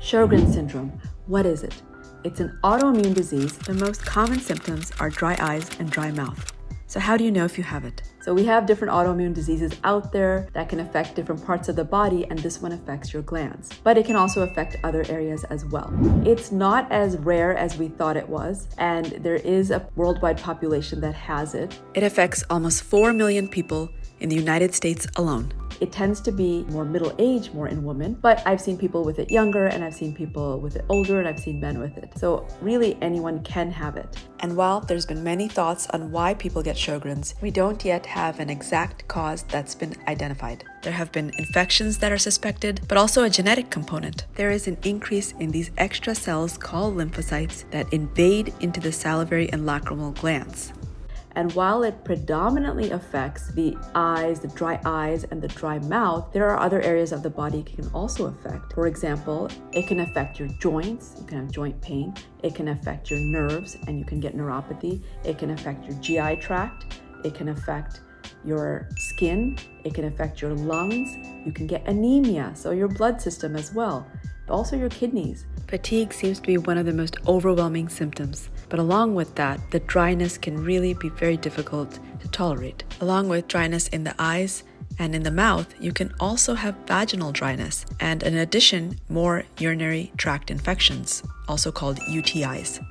Sjogren's syndrome, what is it? It's an autoimmune disease. The most common symptoms are dry eyes and dry mouth. So how do you know if you have it? So we have different autoimmune diseases out there that can affect different parts of the body, and this one affects your glands. But it can also affect other areas as well. It's not as rare as we thought it was, and there is a worldwide population that has it. It affects almost 4 million people in the United States alone. It tends to be more middle age, more in women, but I've seen people with it younger, and I've seen people with it older, and I've seen men with it. So really anyone can have it. And while there's been many thoughts on why people get Sjogren's, we don't yet have an exact cause that's been identified. There have been infections that are suspected, but also a genetic component. There is an increase in these extra cells called lymphocytes that invade into the salivary and lacrimal glands. And while it predominantly affects the eyes, the dry eyes, and the dry mouth, there are other areas of the body it can also affect. For example, it can affect your joints, you can have joint pain. It can affect your nerves, and you can get neuropathy. It can affect your GI tract. It can affect your skin. It can affect your lungs. You can get anemia, so your blood system as well. Also your kidneys. Fatigue seems to be one of the most overwhelming symptoms, but along with that, the dryness can really be very difficult to tolerate. Along with dryness in the eyes and in the mouth, you can also have vaginal dryness, and in addition, more urinary tract infections, also called UTIs.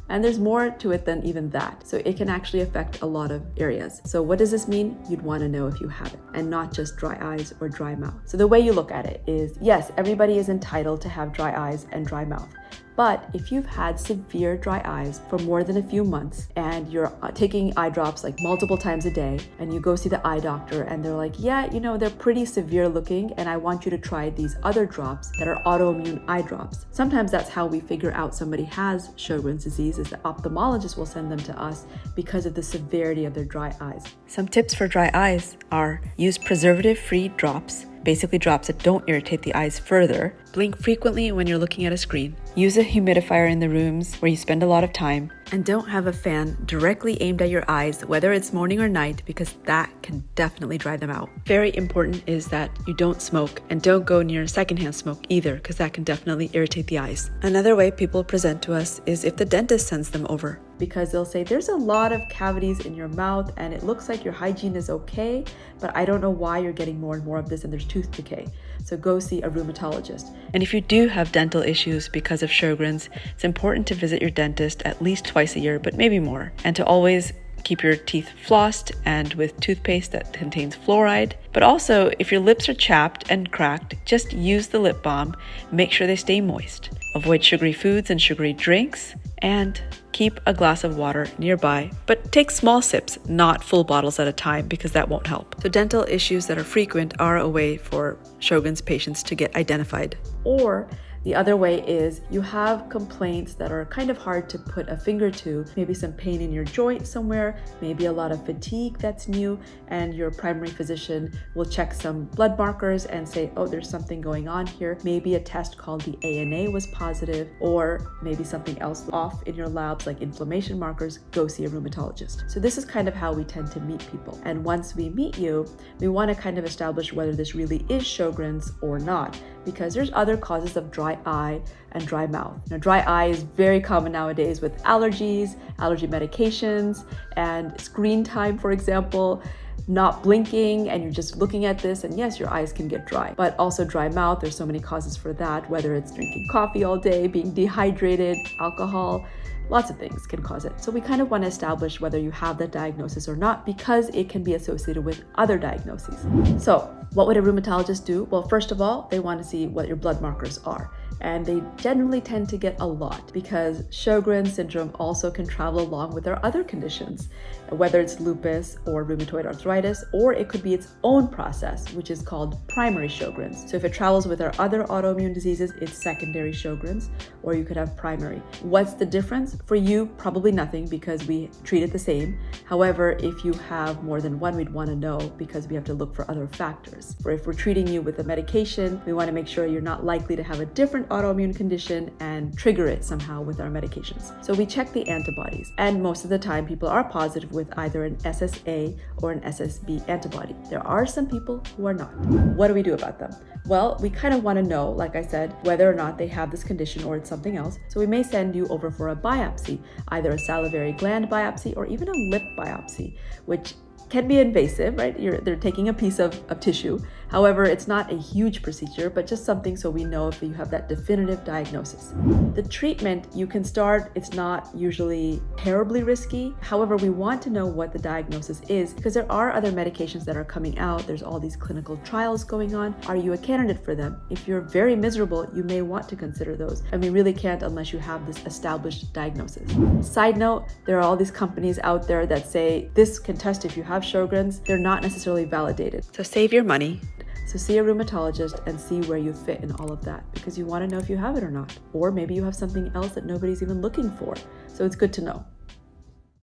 And there's more to it than even that. So it can actually affect a lot of areas. So what does this mean? You'd want to know if you have it, and not just dry eyes or dry mouth. So the way you look at it is, yes, everybody is entitled to have dry eyes and dry mouth. But if you've had severe dry eyes for more than a few months and you're taking eye drops like multiple times a day, and you go see the eye doctor and they're like, yeah, they're pretty severe looking, and I want you to try these other drops that are autoimmune eye drops. Sometimes that's how we figure out somebody has Sjogren's disease, is the ophthalmologist will send them to us because of the severity of their dry eyes. Some tips for dry eyes are: use preservative-free drops, basically drops that don't irritate the eyes further. Blink frequently when you're looking at a screen. Use a humidifier in the rooms where you spend a lot of time. And don't have a fan directly aimed at your eyes, whether it's morning or night, because that can definitely dry them out. Very important is that you don't smoke, and don't go near secondhand smoke either, because that can definitely irritate the eyes. Another way people present to us is if the dentist sends them over, because they'll say, there's a lot of cavities in your mouth and it looks like your hygiene is okay, but I don't know why you're getting more and more of this, and there's tooth decay. So go see a rheumatologist. And if you do have dental issues because of Sjogren's, it's important to visit your dentist at least twice a year, but maybe more, and to always keep your teeth flossed and with toothpaste that contains fluoride. But also, if your lips are chapped and cracked, just use the lip balm. Make sure they stay moist. Avoid sugary foods and sugary drinks, and keep a glass of water nearby, but take small sips, not full bottles at a time, because that won't help. So dental issues that are frequent are a way for Sjogren's patients to get identified. Or the other way is you have complaints that are kind of hard to put a finger to, maybe some pain in your joint somewhere, maybe a lot of fatigue that's new, and your primary physician will check some blood markers and say, oh, there's something going on here. Maybe a test called the ANA was positive, or maybe something else off in your labs like inflammation markers. Go see a rheumatologist. So this is kind of how we tend to meet people. And once we meet you, we want to kind of establish whether this really is Sjogren's or not, because there's other causes of dry eye and dry mouth. Dry eye is very common nowadays with allergies, allergy medications, and screen time, for example. Not blinking and you're just looking at this, and yes, your eyes can get dry. But also dry mouth, there's so many causes for that, whether it's drinking coffee all day, being dehydrated, alcohol, lots of things can cause it. So we kind of want to establish whether you have that diagnosis or not, because it can be associated with other diagnoses. So what would a rheumatologist do? Well, first of all, they want to see what your blood markers are. And they generally tend to get a lot, because Sjogren's syndrome also can travel along with our other conditions, whether it's lupus or rheumatoid arthritis, or it could be its own process, which is called primary Sjogren's. So if it travels with our other autoimmune diseases, it's secondary Sjogren's, or you could have primary. What's the difference? For you, probably nothing, because we treat it the same. However, if you have more than one, we'd want to know, because we have to look for other factors. For if we're treating you with a medication, we want to make sure you're not likely to have a different autoimmune condition and trigger it somehow with our medications. So we check the antibodies, and most of the time people are positive with either an SSA or an SSB antibody. There are some people who are not. What do we do about them? Well, we kind of want to know, like I said, whether or not they have this condition or it's something else. So we may send you over for a biopsy, either a salivary gland biopsy or even a lip biopsy, which can be invasive, right? They're taking a piece of tissue. However, it's not a huge procedure, but just something so we know if you have that definitive diagnosis. The treatment you can start, it's not usually terribly risky. However, we want to know what the diagnosis is because there are other medications that are coming out. There's all these clinical trials going on. Are you a candidate for them? If you're very miserable, you may want to consider those. And we really can't unless you have this established diagnosis. Side note, there are all these companies out there that say this can test if you have Sjogren's. They're not necessarily validated. So save your money. So see a rheumatologist and see where you fit in all of that because you want to know if you have it or not. Or maybe you have something else that nobody's even looking for. So it's good to know.